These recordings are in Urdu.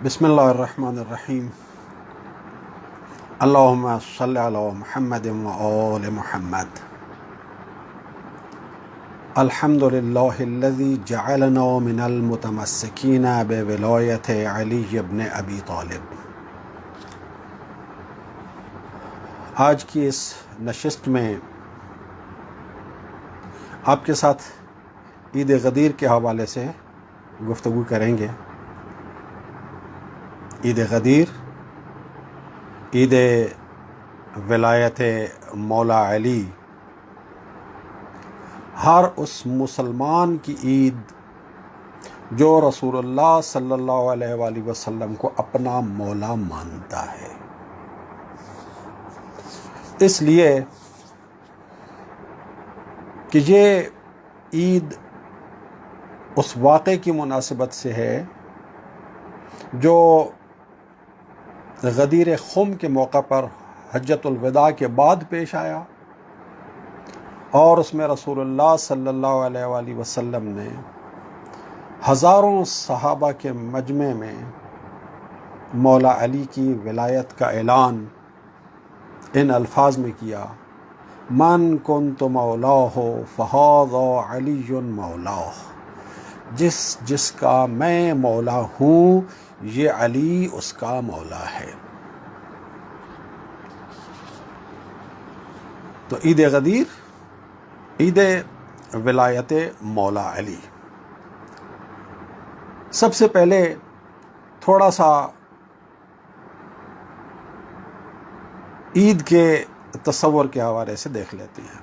بسم اللہ الرحمن الرحیم اللہم صلی علی محمد و آل محمد الحمد للہ الذی جعلنا من المتمسکین بولایت علی بن ابی طالب۔ آج کی اس نشست میں آپ کے ساتھ عید غدیر کے حوالے سے گفتگو کریں گے۔ عید غدیر عید ولایت مولا علی ہر اس مسلمان کی عید جو رسول اللہ صلی اللہ علیہ وآلہ وسلم کو اپنا مولا مانتا ہے۔ اس لیے کہ یہ عید اس واقعے کی مناسبت سے ہے جو غدیر خم کے موقع پر حجۃ الوداع کے بعد پیش آیا، اور اس میں رسول اللہ صلی اللہ علیہ وآلہ وسلم نے ہزاروں صحابہ کے مجمع میں مولا علی کی ولایت کا اعلان ان الفاظ میں کیا: من کنت مولاہ فہذا علی مولاہ، جس کا میں مولا ہوں یہ علی اس کا مولا ہے۔ تو عید غدیر عید ولایت مولا علی۔ سب سے پہلے تھوڑا سا عید کے تصور کے حوالے سے دیکھ لیتے ہیں۔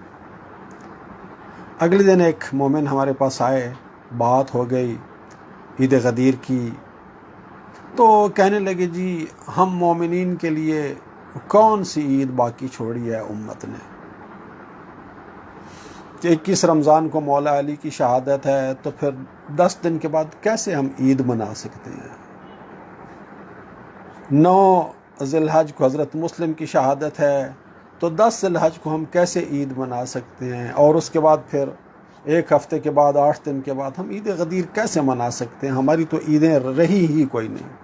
اگلے دن ایک مومن ہمارے پاس آئے، بات ہو گئی عید غدیر کی، تو کہنے لگے جی ہم مومنین کے لیے کون سی عید باقی چھوڑی ہے امت نے کہ 21 رمضان کو مولا علی کی شہادت ہے، تو پھر 10 دن کے بعد کیسے ہم عید منا سکتے ہیں؟ 9 ذی الحج کو حضرت مسلم کی شہادت ہے، تو 10 ذی الحج کو ہم کیسے عید منا سکتے ہیں؟ اور اس کے بعد پھر 1 ہفتے کے بعد 8 دن کے بعد ہم عید غدیر کیسے منا سکتے ہیں؟ ہماری تو عیدیں رہی ہی کوئی نہیں۔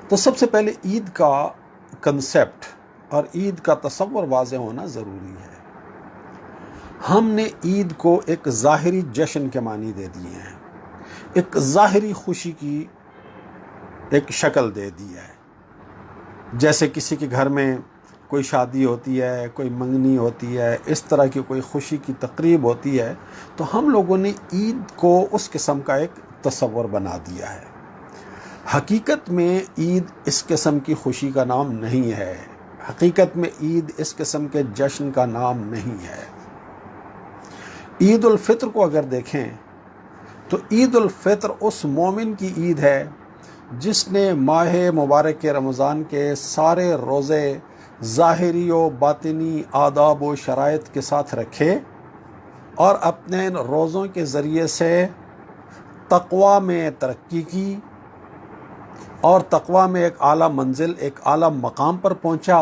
تو سب سے پہلے عید کا کنسیپٹ اور عید کا تصور واضح ہونا ضروری ہے۔ ہم نے عید کو ایک ظاہری جشن کے معنی دے دیے ہیں، ایک ظاہری خوشی کی ایک شکل دے دی ہے۔ جیسے کسی کے گھر میں کوئی شادی ہوتی ہے، کوئی منگنی ہوتی ہے، اس طرح کی کوئی خوشی کی تقریب ہوتی ہے، تو ہم لوگوں نے عید کو اس قسم کا ایک تصور بنا دیا ہے۔ حقیقت میں عید اس قسم کی خوشی کا نام نہیں ہے، حقیقت میں عید اس قسم کے جشن کا نام نہیں ہے۔ عید الفطر کو اگر دیکھیں تو عید الفطر اس مومن کی عید ہے جس نے ماہ مبارک رمضان کے سارے روزے ظاہری و باطنی آداب و شرائط کے ساتھ رکھے، اور اپنے روزوں کے ذریعے سے تقوی میں ترقی کی، اور تقوی میں ایک اعلیٰ منزل، ایک اعلیٰ مقام پر پہنچا۔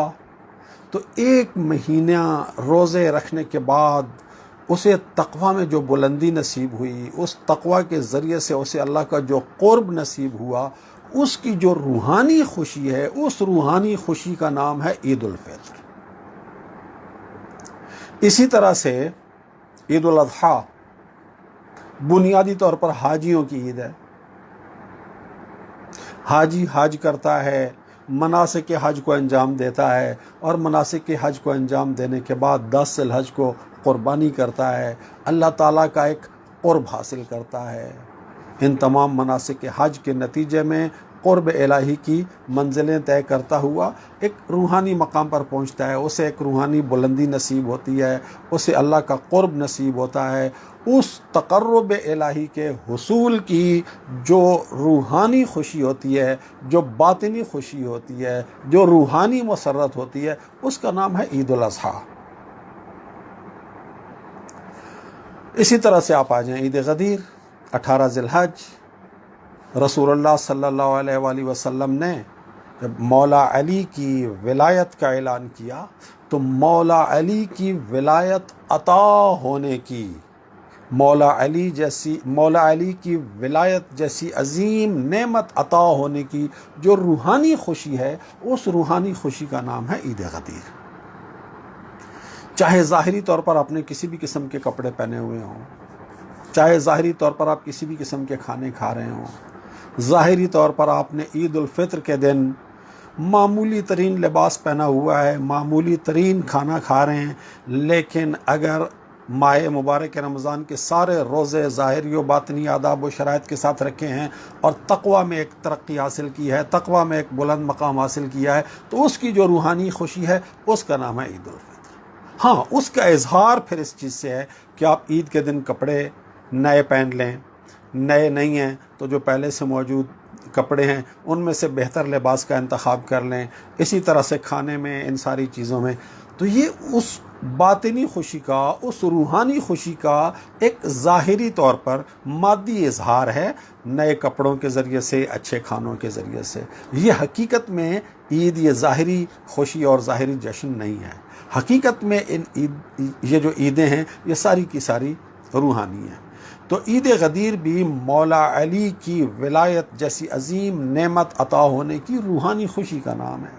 تو 1 مہینہ روزے رکھنے کے بعد اسے تقوی میں جو بلندی نصیب ہوئی، اس تقوی کے ذریعے سے اسے اللہ کا جو قرب نصیب ہوا، اس کی جو روحانی خوشی ہے، اس روحانی خوشی کا نام ہے عید الفطر۔ اسی طرح سے عید الاضحیٰ بنیادی طور پر حاجیوں کی عید ہے۔ حاجی حج کرتا ہے، مناسک حج کو انجام دیتا ہے، اور مناسک حج کو انجام دینے کے بعد 10 ذی الحج کو قربانی کرتا ہے، اللہ تعالیٰ کا ایک قرب حاصل کرتا ہے۔ ان تمام مناسک حج کے نتیجے میں قرب الہی کی منزلیں طے کرتا ہوا ایک روحانی مقام پر پہنچتا ہے، اسے ایک روحانی بلندی نصیب ہوتی ہے، اسے اللہ کا قرب نصیب ہوتا ہے۔ اس تقرب الہی کے حصول کی جو روحانی خوشی ہوتی ہے، جو باطنی خوشی ہوتی ہے، جو روحانی مسرت ہوتی ہے، اس کا نام ہے عید الاضحیٰ۔ اسی طرح سے آپ آ جائیں عید غدیر 18 ذی الحج۔ رسول اللہ صلی اللہ علیہ وآلہ وسلم نے جب مولا علی کی ولایت کا اعلان کیا، تو مولا علی کی ولایت عطا ہونے کی مولا علی کی ولایت جیسی عظیم نعمت عطا ہونے کی جو روحانی خوشی ہے، اس روحانی خوشی کا نام ہے عید غدیر۔ چاہے ظاہری طور پر آپ نے کسی بھی قسم کے کپڑے پہنے ہوئے ہوں، چاہے ظاہری طور پر آپ کسی بھی قسم کے کھانے کھا رہے ہوں، ظاہری طور پر آپ نے عید الفطر کے دن معمولی ترین لباس پہنا ہوا ہے، معمولی ترین کھانا کھا رہے ہیں، لیکن اگر ماہ مبارک رمضان کے سارے روزے ظاہری و باطنی آداب و شرائط کے ساتھ رکھے ہیں اور تقوی میں ایک ترقی حاصل کی ہے، تقوی میں ایک بلند مقام حاصل کیا ہے، تو اس کی جو روحانی خوشی ہے اس کا نام ہے عید الفطر۔ ہاں، اس کا اظہار پھر اس چیز سے ہے کہ آپ عید کے دن کپڑے نئے پہن لیں، نئے نہیں ہیں تو جو پہلے سے موجود کپڑے ہیں ان میں سے بہتر لباس کا انتخاب کر لیں، اسی طرح سے کھانے میں، ان ساری چیزوں میں۔ تو یہ اس باطنی خوشی کا، اس روحانی خوشی کا ایک ظاہری طور پر مادی اظہار ہے، نئے کپڑوں کے ذریعے سے، اچھے کھانوں کے ذریعے سے۔ یہ حقیقت میں عید یہ ظاہری خوشی اور ظاہری جشن نہیں ہے، حقیقت میں یہ جو عیدیں ہیں یہ ساری کی ساری روحانی ہیں۔ تو عید غدیر بھی مولا علی کی ولایت جیسی عظیم نعمت عطا ہونے کی روحانی خوشی کا نام ہے،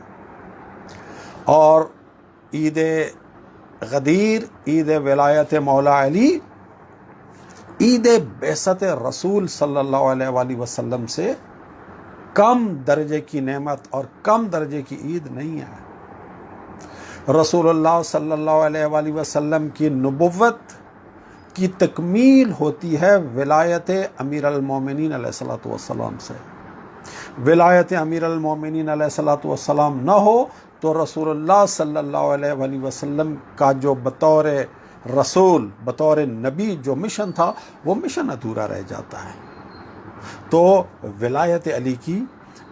اور عید غدیر، عید ولایت مولا علی، عید بعثت رسول صلی اللہ علیہ وآلہ وسلم سے کم درجے کی نعمت اور کم درجے کی عید نہیں ہے۔ رسول اللہ صلی اللہ علیہ وآلہ وسلم کی نبوت کی تکمیل ہوتی ہے ولایت امیر المومنین علیہ الصلوۃ والسلام سے۔ ولایت امیر المومنین علیہ الصلوۃ والسلام نہ ہو تو رسول اللہ صلی اللہ علیہ وآلہ وسلم کا جو بطور رسول، بطور نبی جو مشن تھا، وہ مشن ادھورا رہ جاتا ہے۔ تو ولایت علی کی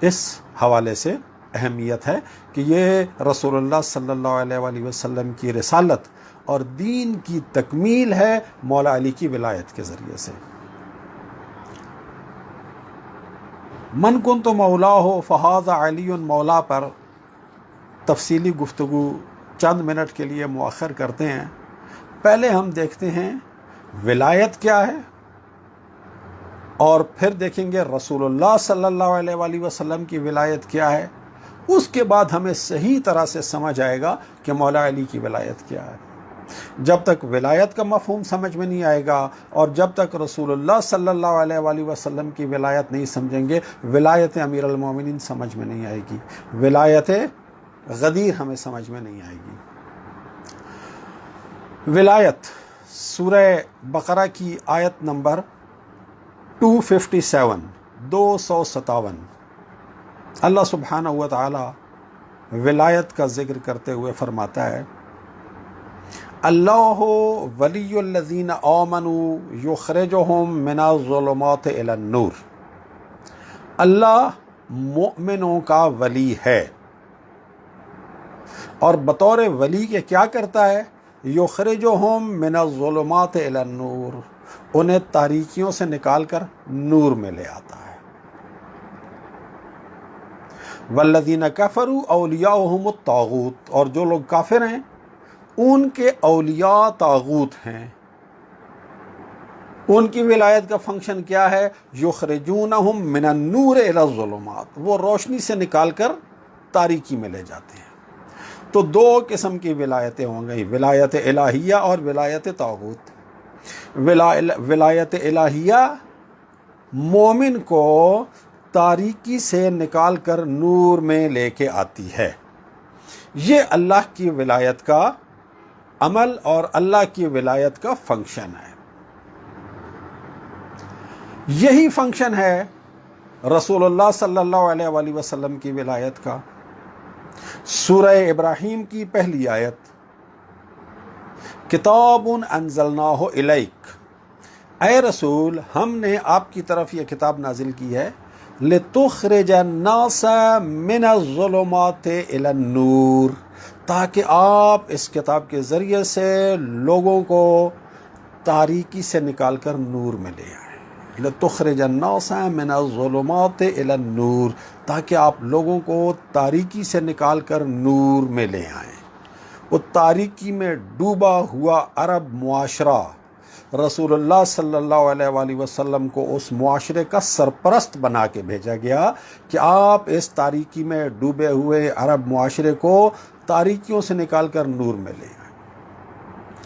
اس حوالے سے اہمیت ہے کہ یہ رسول اللہ صلی اللہ علیہ وآلہ وسلم کی رسالت اور دین کی تکمیل ہے مولا علی کی ولایت کے ذریعے سے۔ من کنت مولا ہو فہذا علی مولا پر تفصیلی گفتگو چند منٹ کے لیے مؤخر کرتے ہیں۔ پہلے ہم دیکھتے ہیں ولایت کیا ہے، اور پھر دیکھیں گے رسول اللہ صلی اللہ علیہ وآلہ وسلم کی ولایت کیا ہے۔ اس کے بعد ہمیں صحیح طرح سے سمجھ آئے گا کہ مولا علی کی ولایت کیا ہے۔ جب تک ولایت کا مفہوم سمجھ میں نہیں آئے گا اور جب تک رسول اللہ صلی اللہ علیہ وآلہ وسلم کی ولایت نہیں سمجھیں گے، ولایت امیر المومنین سمجھ میں نہیں آئے گی، ولایت غدیر ہمیں سمجھ میں نہیں آئے گی۔ ولایت سورہ بقرہ کی آیت نمبر 257 اللہ سبحانہ و تعالی ولایت کا ذکر کرتے ہوئے فرماتا ہے، اللہ ولی الذین آمنوا یخرجہم من الظلمات الی النور۔ اللہ مؤمنوں کا ولی ہے، اور بطور ولی کے کیا کرتا ہے؟ یخرجہم من الظلمات الی النور، انہیں تاریکیوں سے نکال کر نور میں لے آتا ہے۔ والذین کفروا اولیاؤہم الطاغوت، اور جو لوگ کافر ہیں ان کے اولیاء طاغوت ہیں۔ ان کی ولایت کا فنکشن کیا ہے؟ یخرجونہم من النور الی الظلمات، وہ روشنی سے نکال کر تاریکی میں لے جاتے ہیں۔ تو دو قسم کی ولایتیں ہوں گی، ولایت الہیہ اور ولایت طاغوت۔ ولایت الہیہ مومن کو تاریکی سے نکال کر نور میں لے کے آتی ہے، یہ اللہ کی ولایت کا عمل اور اللہ کی ولایت کا فنکشن ہے۔ یہی فنکشن ہے رسول اللہ صلی اللہ علیہ وآلہ وسلم کی ولایت کا۔ سورہ ابراہیم کی پہلی آیت، کتاب انزلناہ الیک، اے رسول ہم نے آپ کی طرف یہ کتاب نازل کی ہے، لتخرج الناس من الظلمات الی النور، تاکہ آپ اس کتاب کے ذریعے سے لوگوں کو تاریکی سے نکال کر نور میں لے آئیں۔ لتخرج الناس من الظلمات الی النور، تاکہ آپ لوگوں کو تاریکی سے نکال کر نور میں لے آئیں۔ وہ تاریکی میں ڈوبا ہوا عرب معاشرہ رسول اللہ صلی اللہ علیہ وآلہ وسلم کو اس معاشرے کا سرپرست بنا کے بھیجا گیا کہ آپ اس تاریکی میں ڈوبے ہوئے عرب معاشرے کو تاریکیوں سے نکال کر نور میں لے آئے۔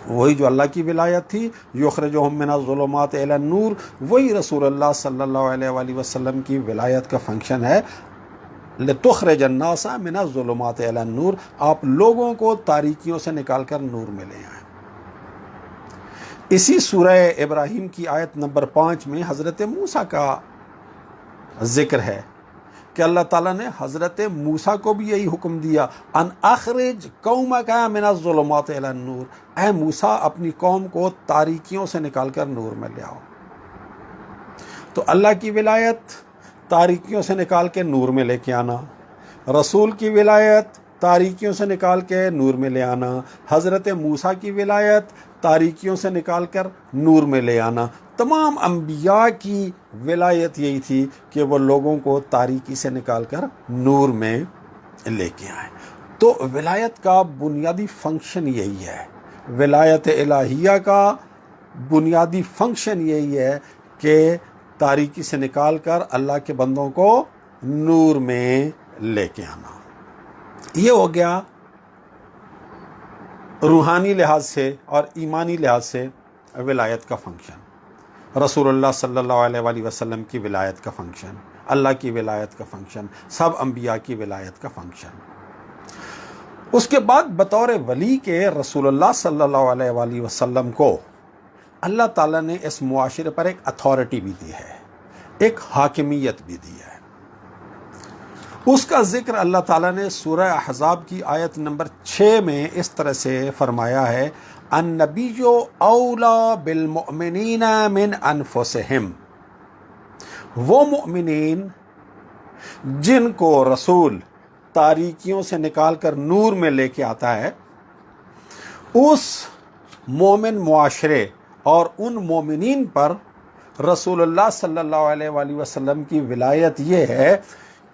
وہی جو اللہ کی ولایت تھی، یخرجہم من الظلمات الی النور، وہی رسول اللہ صلی اللہ علیہ وآلہ وسلم کی ولایت کا فنکشن ہے، لتخرج الناس من الظلمات الی النور، آپ لوگوں کو تاریکیوں سے نکال کر نور میں لے آئیں۔ اسی سورہ ابراہیم کی آیت نمبر 5 میں حضرت موسیٰ کا ذکر ہے کہ اللہ تعالیٰ نے حضرت موسیٰ کو بھی یہی حکم دیا، ان اخرج قومک من الظلمات الی النور، اے موسیٰ اپنی قوم کو تاریکیوں سے نکال کر نور میں لے آؤ۔ تو اللہ کی ولایت تاریکیوں سے نکال کے نور میں لے کے آنا، رسول کی ولایت تاریکیوں سے نکال کے نور میں لے آنا، حضرت موسیٰ کی ولایت تاریکیوں سے نکال کر نور میں لے آنا۔ تمام انبیاء کی ولایت یہی تھی کہ وہ لوگوں کو تاریکی سے نکال کر نور میں لے کے آئیں۔ تو ولایت کا بنیادی فنکشن یہی ہے، ولایت الہیہ کا بنیادی فنکشن یہی ہے کہ تاریکی سے نکال کر اللہ کے بندوں کو نور میں لے کے آنا۔ یہ ہو گیا روحانی لحاظ سے اور ایمانی لحاظ سے ولایت کا فنکشن، رسول اللہ صلی اللہ علیہ وآلہ وسلم کی ولایت کا فنکشن، اللہ کی ولایت کا فنکشن، سب انبیاء کی ولایت کا فنکشن۔ اس کے بعد بطور ولی کے رسول اللہ صلی اللہ علیہ وآلہ وسلم کو اللہ تعالیٰ نے اس معاشرے پر ایک اتھارٹی بھی دی ہے، ایک حاکمیت بھی دی ہے۔ اس کا ذکر اللہ تعالیٰ نے سورہ احزاب کی آیت نمبر 6 میں اس طرح سے فرمایا ہے، النبی اولا بالمؤمنین من انفسہم، وہ مؤمنین جن کو رسول تاریکیوں سے نکال کر نور میں لے کے آتا ہے، اس مومن معاشرے اور ان مومنین پر رسول اللہ صلی اللہ علیہ وآلہ وسلم کی ولایت یہ ہے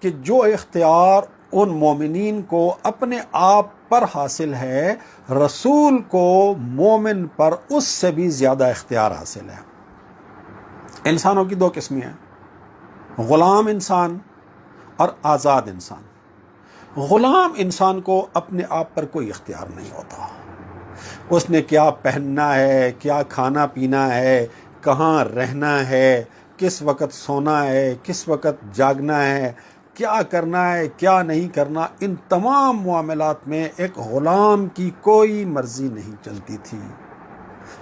کہ جو اختیار ان مومنین کو اپنے آپ پر حاصل ہے، رسول کو مومن پر اس سے بھی زیادہ اختیار حاصل ہے۔ انسانوں کی 2 قسمیں ہیں، غلام انسان اور آزاد انسان۔ غلام انسان کو اپنے آپ پر کوئی اختیار نہیں ہوتا، اس نے کیا پہننا ہے، کیا کھانا پینا ہے، کہاں رہنا ہے، کس وقت سونا ہے، کس وقت جاگنا ہے، کیا کرنا ہے، کیا نہیں کرنا، ان تمام معاملات میں ایک غلام کی کوئی مرضی نہیں چلتی تھی،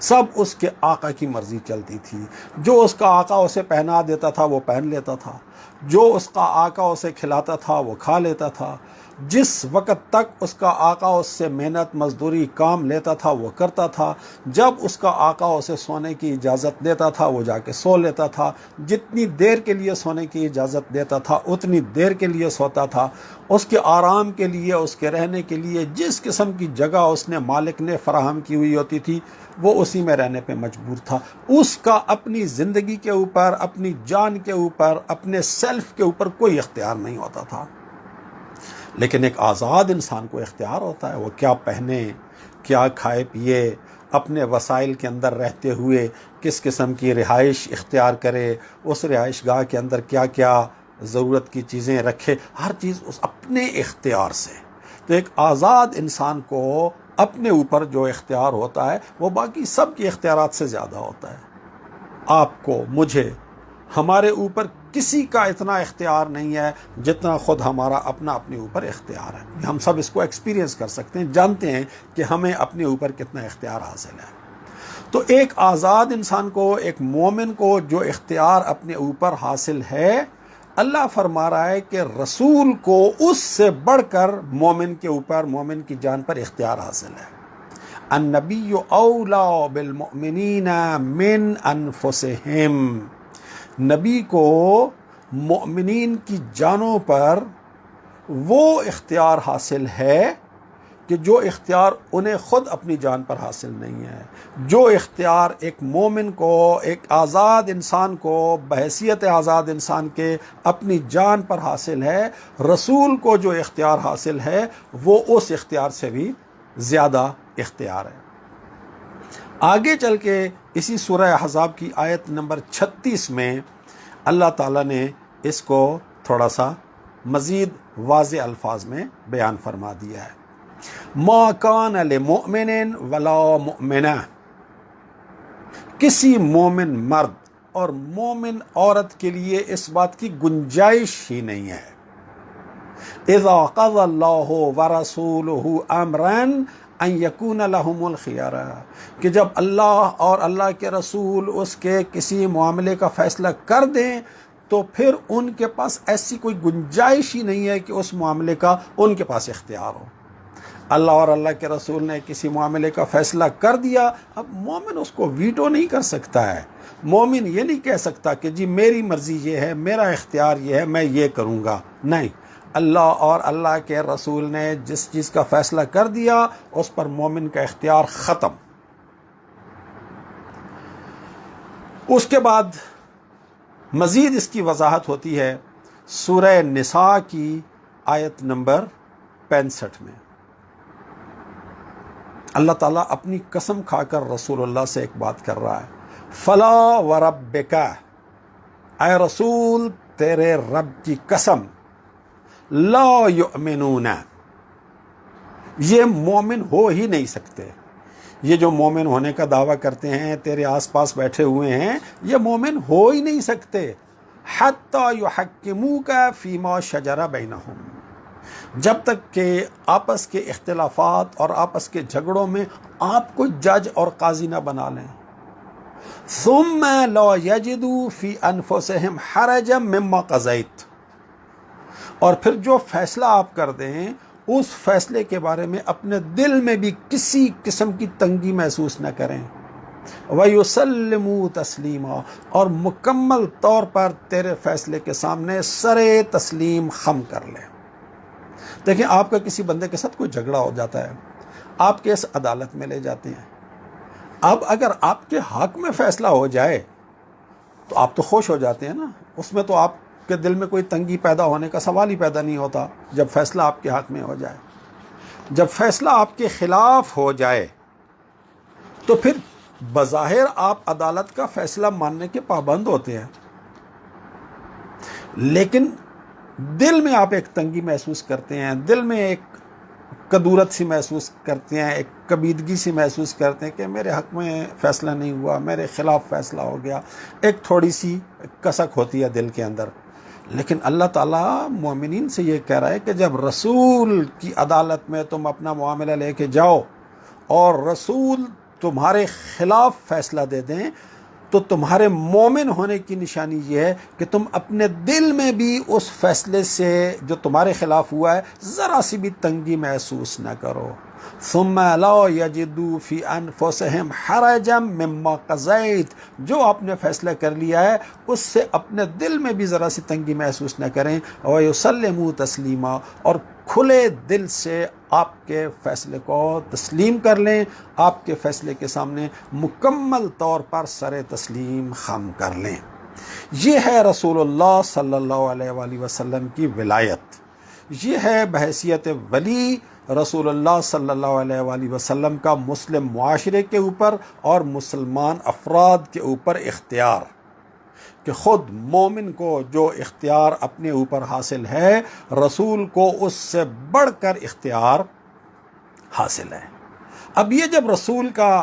سب اس کے آقا کی مرضی چلتی تھی۔ جو اس کا آقا اسے پہنا دیتا تھا وہ پہن لیتا تھا، جو اس کا آقا اسے کھلاتا تھا وہ کھا لیتا تھا، جس وقت تک اس کا آقا اس سے محنت مزدوری کام لیتا تھا وہ کرتا تھا، جب اس کا آقا اسے سونے کی اجازت دیتا تھا وہ جا کے سو لیتا تھا، جتنی دیر کے لیے سونے کی اجازت دیتا تھا اتنی دیر کے لیے سوتا تھا، اس کے آرام کے لیے، اس کے رہنے کے لیے جس قسم کی جگہ اس نے مالک نے فراہم کی ہوئی ہوتی تھی وہ اسی میں رہنے پہ مجبور تھا۔ اس کا اپنی زندگی کے اوپر، اپنی جان کے اوپر، اپنے سیلف کے اوپر کوئی اختیار نہیں ہوتا تھا۔ لیکن ایک آزاد انسان کو اختیار ہوتا ہے، وہ کیا پہنے، کیا کھائے پیے، اپنے وسائل کے اندر رہتے ہوئے کس قسم کی رہائش اختیار کرے، اس رہائش گاہ کے اندر کیا کیا ضرورت کی چیزیں رکھے، ہر چیز اس اپنے اختیار سے۔ تو ایک آزاد انسان کو اپنے اوپر جو اختیار ہوتا ہے وہ باقی سب کے اختیارات سے زیادہ ہوتا ہے۔ آپ کو، مجھے، ہمارے اوپر کسی کا اتنا اختیار نہیں ہے جتنا خود ہمارا اپنا اپنے اوپر اختیار ہے۔ ہم سب اس کو ایکسپیرینس کر سکتے ہیں، جانتے ہیں کہ ہمیں اپنے اوپر کتنا اختیار حاصل ہے۔ تو ایک آزاد انسان کو، ایک مومن کو جو اختیار اپنے اوپر حاصل ہے، اللہ فرما رہا ہے کہ رسول کو اس سے بڑھ کر مومن کے اوپر، مومن کی جان پر اختیار حاصل ہے۔ النبی اولا بالمؤمنین من انفسہم، نبی کو مومنین کی جانوں پر وہ اختیار حاصل ہے کہ جو اختیار انہیں خود اپنی جان پر حاصل نہیں ہے۔ جو اختیار ایک مومن کو، ایک آزاد انسان کو بحیثیت آزاد انسان کے اپنی جان پر حاصل ہے، رسول کو جو اختیار حاصل ہے وہ اس اختیار سے بھی زیادہ اختیار ہے۔ آگے چل کے اسی سورہ احزاب کی آیت نمبر 36 میں اللہ تعالیٰ نے اس کو تھوڑا سا مزید واضح الفاظ میں بیان فرما دیا ہے. ما کان لمؤمن ولا مؤمنہ، کسی مومن مرد اور مومن عورت کے لیے اس بات کی گنجائش ہی نہیں ہے. اذا قضى اللہ ورسولہ امرا ان یکون لہم الخیارہ، کہ جب اللہ اور اللہ کے رسول اس کے کسی معاملے کا فیصلہ کر دیں تو پھر ان کے پاس ایسی کوئی گنجائش ہی نہیں ہے کہ اس معاملے کا ان کے پاس اختیار ہو. اللہ اور اللہ کے رسول نے کسی معاملے کا فیصلہ کر دیا، اب مومن اس کو ویٹو نہیں کر سکتا ہے. مومن یہ نہیں کہہ سکتا کہ جی میری مرضی یہ ہے، میرا اختیار یہ ہے، میں یہ کروں گا. نہیں، اللہ اور اللہ کے رسول نے جس چیز کا فیصلہ کر دیا اس پر مومن کا اختیار ختم. اس کے بعد مزید اس کی وضاحت ہوتی ہے سورہ نساء کی آیت نمبر 65 میں. اللہ تعالیٰ اپنی قسم کھا کر رسول اللہ سے ایک بات کر رہا ہے، فلا وربک، اے رسول تیرے رب کی قسم، لا یؤمنون، یہ مومن ہو ہی نہیں سکتے. یہ جو مومن ہونے کا دعویٰ کرتے ہیں تیرے آس پاس بیٹھے ہوئے ہیں، یہ مومن ہو ہی نہیں سکتے. حتی یحکموک فیما شجر بینہم، جب تک کہ آپس کے اختلافات اور آپس کے جھگڑوں میں آپ کو جج اور قاضی نہ بنا لیں. ثم لا یجدوا فی انفسہم حرجا مما قضیت، اور پھر جو فیصلہ آپ کر دیں اس فیصلے کے بارے میں اپنے دل میں بھی کسی قسم کی تنگی محسوس نہ کریں. وَيُسَلِّمُوا تَسْلِيمًا، اور مکمل طور پر تیرے فیصلے کے سامنے سر تسلیم خم کر لیں. دیکھیں، آپ کا کسی بندے کے ساتھ کوئی جھگڑا ہو جاتا ہے، آپ کیس عدالت میں لے جاتے ہیں. اب اگر آپ کے حق میں فیصلہ ہو جائے تو آپ تو خوش ہو جاتے ہیں نا، اس میں تو آپ کے دل میں کوئی تنگی پیدا ہونے کا سوال ہی پیدا نہیں ہوتا. جب فیصلہ آپ کے حق میں ہو جائے، جب فیصلہ آپ کے خلاف ہو جائے تو پھر بظاہر آپ عدالت کا فیصلہ ماننے کے پابند ہوتے ہیں، لیکن دل میں آپ ایک تنگی محسوس کرتے ہیں، دل میں ایک کدورت سی محسوس کرتے ہیں، ایک کبیدگی سی محسوس کرتے ہیں کہ میرے حق میں فیصلہ نہیں ہوا، میرے خلاف فیصلہ ہو گیا. ایک تھوڑی سی کسک ہوتی ہے دل کے اندر. لیکن اللہ تعالیٰ مومنین سے یہ کہہ رہا ہے کہ جب رسول کی عدالت میں تم اپنا معاملہ لے کے جاؤ اور رسول تمہارے خلاف فیصلہ دے دیں تو تمہارے مومن ہونے کی نشانی یہ ہے کہ تم اپنے دل میں بھی اس فیصلے سے جو تمہارے خلاف ہوا ہے ذرا سی بھی تنگی محسوس نہ کرو. ثم لا یجدوا فی انفسہم حرجا مما قضیت، جو آپ نے فیصلہ کر لیا ہے اس سے اپنے دل میں بھی ذرا سی تنگی محسوس نہ کریں. ویسلموا تسلیما، اور کھلے دل سے آپ کے فیصلے کو تسلیم کر لیں، آپ کے فیصلے کے سامنے مکمل طور پر سر تسلیم خم کر لیں. یہ ہے رسول اللہ صلی اللہ علیہ وآلہ وسلم کی ولایت، یہ ہے بحیثیت ولی رسول اللہ صلی اللہ علیہ وآلہ وسلم کا مسلم معاشرے کے اوپر اور مسلمان افراد کے اوپر اختیار، کہ خود مومن کو جو اختیار اپنے اوپر حاصل ہے رسول کو اس سے بڑھ کر اختیار حاصل ہے. اب یہ جب رسول کا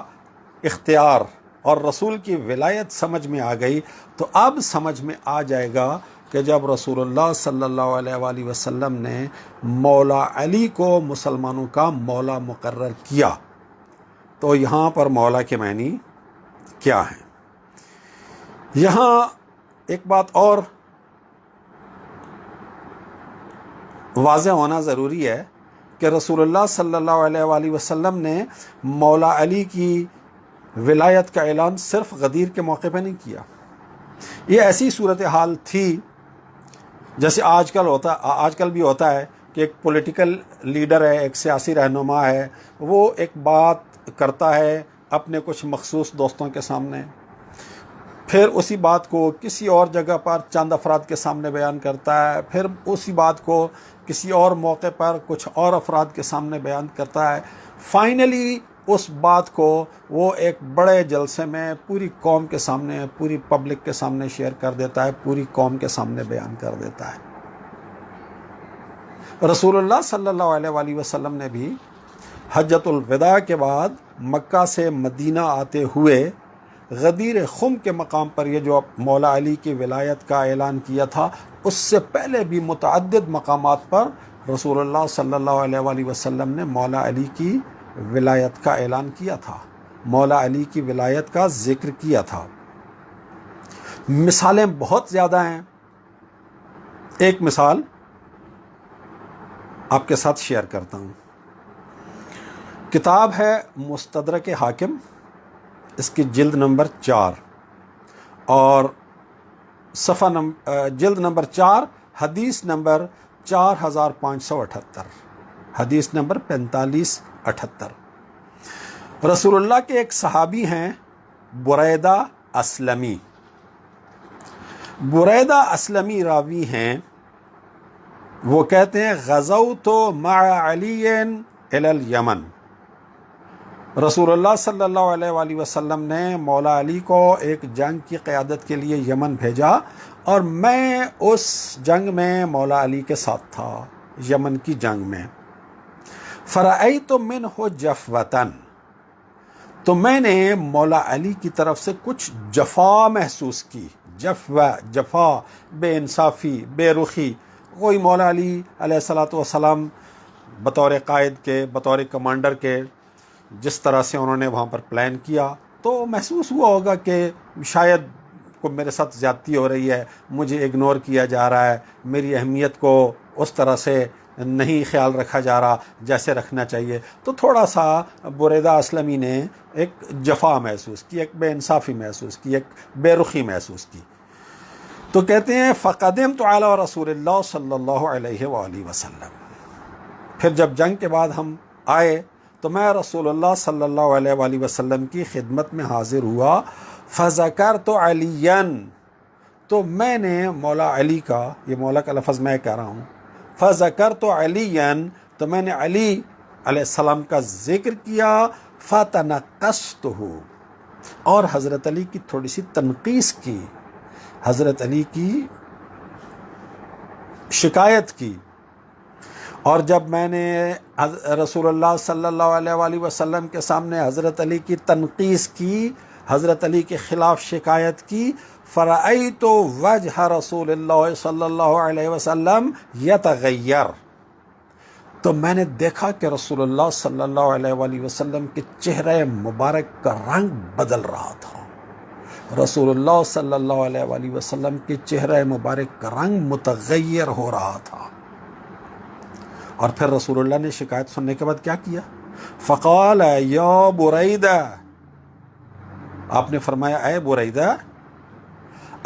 اختیار اور رسول کی ولایت سمجھ میں آ گئی تو اب سمجھ میں آ جائے گا کہ جب رسول اللہ صلی اللہ علیہ وآلہ وسلم نے مولا علی کو مسلمانوں کا مولا مقرر کیا تو یہاں پر مولا کے معنی کیا ہیں. یہاں ایک بات اور واضح ہونا ضروری ہے کہ رسول اللہ صلی اللہ علیہ وآلہ وسلم نے مولا علی کی ولایت کا اعلان صرف غدیر کے موقع پہ نہیں کیا. یہ ایسی صورتحال تھی جیسے آج کل بھی ہوتا ہے کہ ایک پولیٹیکل لیڈر ہے، ایک سیاسی رہنما ہے، وہ ایک بات کرتا ہے اپنے کچھ مخصوص دوستوں کے سامنے، پھر اسی بات کو کسی اور جگہ پر چند افراد کے سامنے بیان کرتا ہے، پھر اسی بات کو کسی اور موقع پر کچھ اور افراد کے سامنے بیان کرتا ہے. فائنلی اس بات کو وہ ایک بڑے جلسے میں پوری قوم کے سامنے، پوری پبلک کے سامنے شیئر کر دیتا ہے، پوری قوم کے سامنے بیان کر دیتا ہے۔ رسول اللہ صلی اللہ علیہ وآلہ وسلم نے بھی حجۃ الوداع کے بعد مکہ سے مدینہ آتے ہوئے غدیر خم کے مقام پر یہ جو مولا علی کی ولایت کا اعلان کیا تھا، اس سے پہلے بھی متعدد مقامات پر رسول اللہ صلی اللہ علیہ وآلہ وسلم نے مولا علی کی ولایت کا اعلان کیا تھا، مولا علی کی ولایت کا ذکر کیا تھا۔ مثالیں بہت زیادہ ہیں۔ ایک مثال آپ کے ساتھ شیئر کرتا ہوں۔ کتاب ہے مستدرک حاکم، اس کی جلد نمبر 4 اور جلد نمبر 4 حدیث نمبر 4578، حدیث نمبر 4578۔ رسول اللہ کے ایک صحابی ہیں بریدہ اسلمی۔ بریدہ اسلمی راوی ہیں، وہ کہتے ہیں غزوت مع علی الی الیمن۔ رسول اللہ صلی اللہ علیہ وآلہ وسلم نے مولا علی کو ایک جنگ کی قیادت کے لیے یمن بھیجا، اور میں اس جنگ میں مولا علی کے ساتھ تھا، یمن کی جنگ میں۔ فرأیت منہ جفوۃً، تو میں نے مولا علی کی طرف سے کچھ جفا محسوس کی۔ جفا، بے انصافی، بے رخی۔ کوئی مولا علی علیہ الصلوۃ والسلام بطور قائد کے، بطور کمانڈر کے، جس طرح سے انہوں نے وہاں پر پلان کیا، تو محسوس ہوا ہوگا کہ شاید کو میرے ساتھ زیادتی ہو رہی ہے، مجھے اگنور کیا جا رہا ہے، میری اہمیت کو اس طرح سے نہیں خیال رکھا جا رہا جیسے رکھنا چاہیے۔ تو تھوڑا سا بریدہ اسلمی نے ایک جفا محسوس کی، ایک بے انصافی محسوس کی، ایک بے رخی محسوس کی۔ تو کہتے ہیں فقدمت علی رسول اللہ صلی اللہ علیہ وآلہ وسلم، پھر جب جنگ کے بعد ہم آئے تو میں رسول اللہ صلی اللہ علیہ وآلہ وسلم کی خدمت میں حاضر ہوا۔ فذکرت علیًا، تو میں نے مولا علی کا، یہ مولا کا لفظ میں کہہ رہا ہوں، فذکرت علیًا، تو میں نے علی علیہ السلام کا ذکر کیا۔ فتنقصتہ، اور حضرت علی کی تھوڑی سی تنقیص کی، حضرت علی کی شکایت کی۔ اور جب میں نے رسول اللہ صلی اللہ علیہ وآلہ وسلم کے سامنے حضرت علی کی تنقیص کی، حضرت علی کے خلاف شکایت کی، فرأیت وجہ رسول اللہ صلی اللہ علیہ وسلم یتغیر، تو میں نے دیکھا کہ رسول اللہ صلی اللہ علیہ وآلہ وسلم کے چہرے مبارک کا رنگ بدل رہا تھا۔ رسول اللہ صلی اللہ علیہ وآلہ وسلم کے چہرے مبارک کا رنگ متغیر ہو رہا تھا۔ اور پھر رسول اللہ نے شکایت سننے کے بعد کیا کیا؟ فقال یا بریدہ، آپ نے فرمایا اے بریدہ،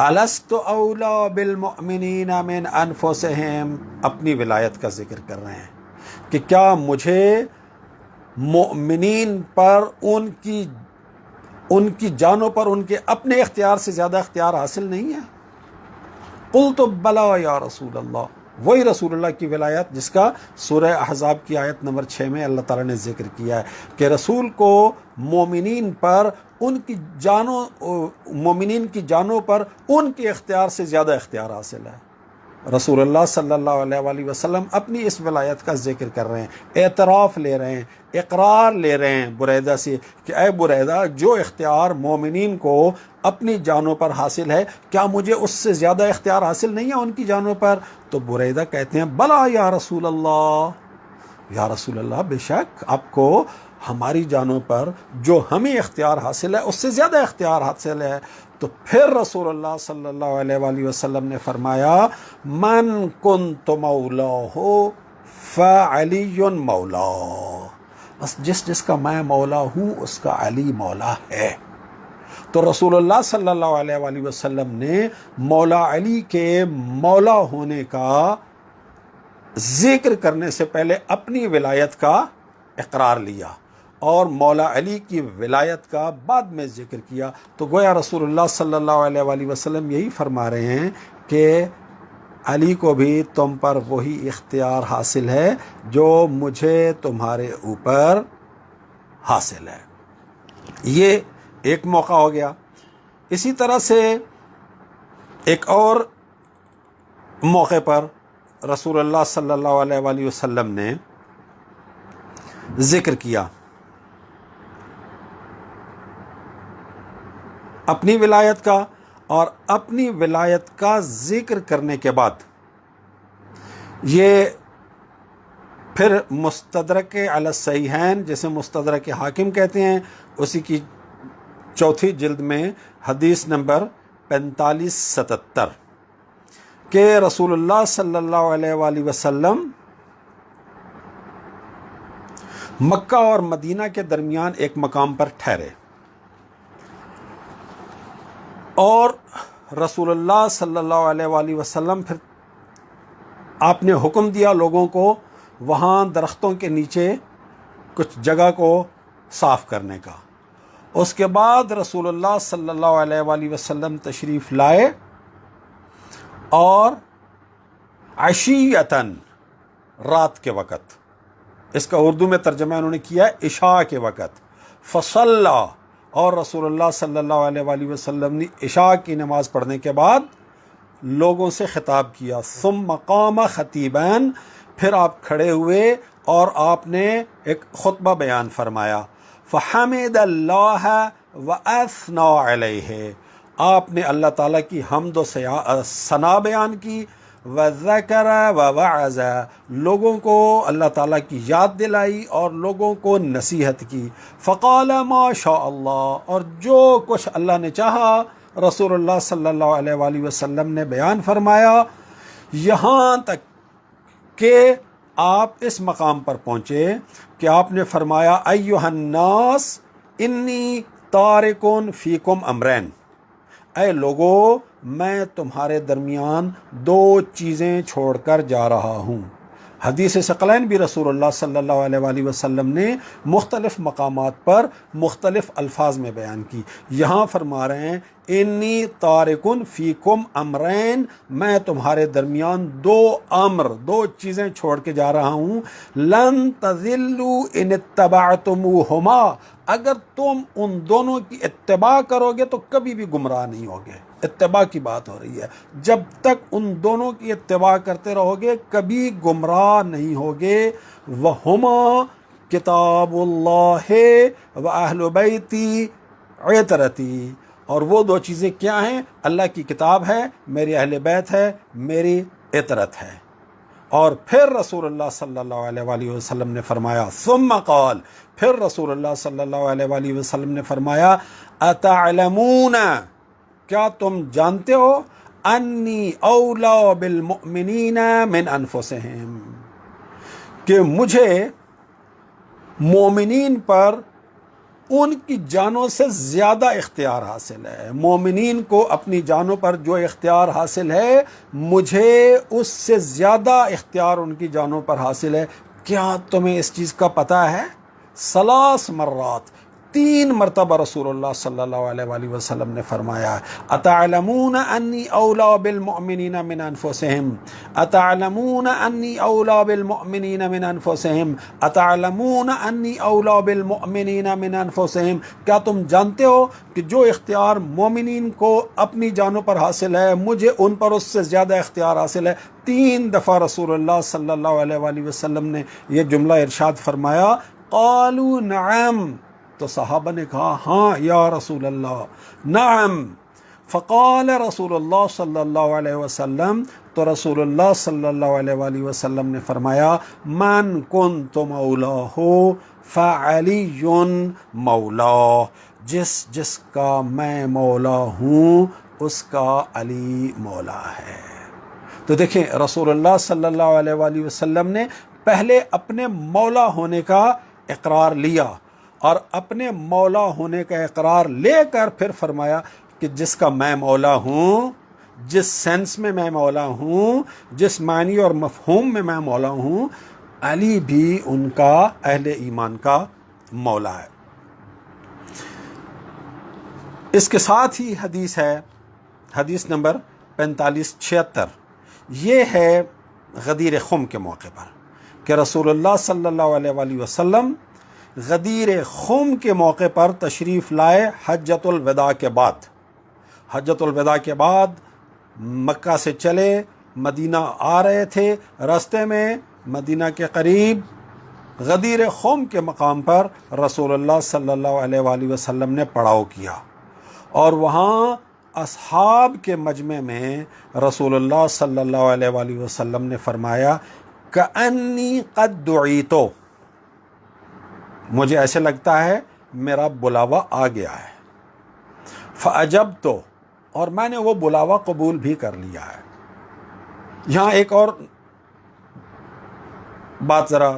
الست اولی بالمؤمنین من انفسہم، اپنی ولایت کا ذکر کر رہے ہیں کہ کیا مجھے مؤمنین پر ان کی جانوں پر ان کے اپنے اختیار سے زیادہ اختیار حاصل نہیں ہے؟ قلت بلا یا رسول اللہ، وہی رسول اللہ کی ولایت جس کا سورہ احزاب کی آیت نمبر 6 میں اللہ تعالیٰ نے ذکر کیا ہے کہ رسول کو مومنین پر مومنین کی جانوں پر ان کے اختیار سے زیادہ اختیار حاصل ہے۔ رسول اللہ صلی اللہ علیہ وآلہ وسلم اپنی اس ولایت کا ذکر کر رہے ہیں، اعتراف لے رہے ہیں، اقرار لے رہے ہیں بریدہ سے کہ اے بریدہ، جو اختیار مومنین کو اپنی جانوں پر حاصل ہے، کیا مجھے اس سے زیادہ اختیار حاصل نہیں ہے ان کی جانوں پر؟ تو بریدہ کہتے ہیں بلا یا رسول اللہ، یا رسول اللہ، بے شک آپ کو ہماری جانوں پر جو ہمیں اختیار حاصل ہے اس سے زیادہ اختیار حاصل ہے۔ تو پھر رسول اللہ صلی اللہ علیہ وآلہ وسلم نے فرمایا من کنت مولاہ فعلی مولا، بس جس کا میں مولا ہوں اس کا علی مولا ہے۔ تو رسول اللہ صلی اللہ علیہ وآلہ وسلم نے مولا علی کے مولا ہونے کا ذکر کرنے سے پہلے اپنی ولایت کا اقرار لیا، اور مولا علی کی ولایت کا بعد میں ذکر کیا۔ تو گویا رسول اللہ صلی اللہ علیہ وآلہ وسلم یہی فرما رہے ہیں کہ علی کو بھی تم پر وہی اختیار حاصل ہے جو مجھے تمہارے اوپر حاصل ہے۔ یہ ایک موقع ہو گیا۔ اسی طرح سے ایک اور موقع پر رسول اللہ صلی اللہ علیہ وآلہ وسلم نے ذکر کیا اپنی ولایت کا، اور اپنی ولایت کا ذکر کرنے کے بعد یہ پھر مستدرک علی الصحیحین، جسے مستدرک حاکم کہتے ہیں، اسی کی چوتھی جلد میں حدیث نمبر 4577 کہ رسول اللہ صلی اللہ علیہ وآلہ وسلم مکہ اور مدینہ کے درمیان ایک مقام پر ٹھہرے، اور رسول اللہ صلی اللہ علیہ وآلہ وسلم پھر آپ نے حکم دیا لوگوں کو وہاں درختوں کے نیچے کچھ جگہ کو صاف کرنے کا۔ اس کے بعد رسول اللہ صلی اللہ علیہ وآلہ وسلم تشریف لائے، اور عشیتاً، رات کے وقت، اس کا اردو میں ترجمہ انہوں نے کیا ہے عشاء کے وقت، فصلی، اور رسول اللہ صلی اللہ علیہ وآلہ وسلم نے عشاء کی نماز پڑھنے کے بعد لوگوں سے خطاب کیا، ثم قام خطیباً، پھر آپ کھڑے ہوئے اور آپ نے ایک خطبہ بیان فرمایا، فحمد اللہ واثنى علیہ، آپ نے اللہ تعالیٰ کی حمد و ثنا بیان کی، وذکر ووعظ، لوگوں کو اللہ تعالیٰ کی یاد دلائی اور لوگوں کو نصیحت کی، فقال ما شاء اللہ، اور جو کچھ اللہ نے چاہا رسول اللہ صلی اللہ علیہ وآلہ وسلم نے بیان فرمایا، یہاں تک کہ آپ اس مقام پر پہنچے کہ آپ نے فرمایا ایھا الناس انی تارکن فیکم امرین، اے لوگو میں تمہارے درمیان دو چیزیں چھوڑ کر جا رہا ہوں۔ حدیث ثقلین بھی رسول اللہ صلی اللہ علیہ وآلہ وسلم نے مختلف مقامات پر مختلف الفاظ میں بیان کی، یہاں فرما رہے ہیں انی تارکن فیکم امرین، میں تمہارے درمیان دو چیزیں چھوڑ کے جا رہا ہوں، لن تضلوا ان اتبعتموہما، اگر تم ان دونوں کی اتباع کرو گے تو کبھی بھی گمراہ نہیں ہوگے۔ اتباع کی بات ہو رہی ہے، جب تک ان دونوں کی اتباع کرتے رہو گے کبھی گمراہ نہیں ہوگے۔ وہما کتاب اللہ و اہل بیتی عترتی، اور وہ دو چیزیں کیا ہیں؟ اللہ کی کتاب ہے، میری اہل بیت ہے، میری عترت ہے۔ اور پھر رسول اللہ صلی اللہ علیہ وآلہ وسلم نے فرمایا، ثم قال، پھر رسول اللہ صلی اللہ علیہ وآلہ وسلم نے فرمایا، اتعلمون، کیا تم جانتے ہو، انی اولا بالمؤمنین من انفسہم، کہ مجھے مومنین پر ان کی جانوں سے زیادہ اختیار حاصل ہے، مومنین کو اپنی جانوں پر جو اختیار حاصل ہے مجھے اس سے زیادہ اختیار ان کی جانوں پر حاصل ہے۔ کیا تمہیں اس چیز کا پتہ ہے؟ 3 مرات، 3 مرتبہ رسول اللہ صلی اللہ علیہ وآلہ وسلم نے فرمایا، اتعلمون انی اولا بالمؤمنین من انفسہم، اتعلمون انی اولا بالمؤمنین من انفسہم، اتعلمون انی اولا بالمؤمنین من انفسہم، کیا تم جانتے ہو کہ جو اختیار مومنین کو اپنی جانوں پر حاصل ہے مجھے ان پر اس سے زیادہ اختیار حاصل ہے۔ 3 دفعہ رسول اللہ صلی اللہ علیہ وآلہ وسلم نے یہ جملہ ارشاد فرمایا۔ قالوا نعم، تو صحابہ نے کہا ہاں یا رسول اللہ، نعم۔ فقال رسول اللہ صلی اللہ علیہ وسلم، تو رسول اللہ صلی اللہ علیہ وآلہ وسلم نے فرمایا، من کنت مولاه فعلی مولا، جس کا میں مولا ہوں اس کا علی مولا ہے۔ تو دیکھیں رسول اللہ صلی اللہ علیہ وآلہ وسلم نے پہلے اپنے مولا ہونے کا اقرار لیا، اور اپنے مولا ہونے کا اقرار لے کر پھر فرمایا کہ جس کا میں مولا ہوں، جس سینس میں میں مولا ہوں، جس معنی اور مفہوم میں میں مولا ہوں، علی بھی ان کا اہل ایمان کا مولا ہے۔ اس کے ساتھ ہی حدیث ہے، حدیث نمبر 4576، یہ ہے غدیر خم کے موقع پر کہ رسول اللہ صلی اللہ علیہ وآلہ وسلم غدیر خم کے موقع پر تشریف لائے حجۃ الوداع کے بعد. حجۃ الوداع کے بعد مکہ سے چلے، مدینہ آ رہے تھے، راستے میں مدینہ کے قریب غدیر خم کے مقام پر رسول اللہ صلی اللہ علیہ وآلہ وسلم نے پڑاؤ کیا، اور وہاں اصحاب کے مجمع میں رسول اللہ صلی اللہ علیہ وآلہ وسلم نے فرمایا کأنی قد دعیتو، مجھے ایسے لگتا ہے میرا بلاوا آ گیا ہے. فأجبتو، اور میں نے وہ بلاوا قبول بھی کر لیا ہے. یہاں ایک اور بات ذرا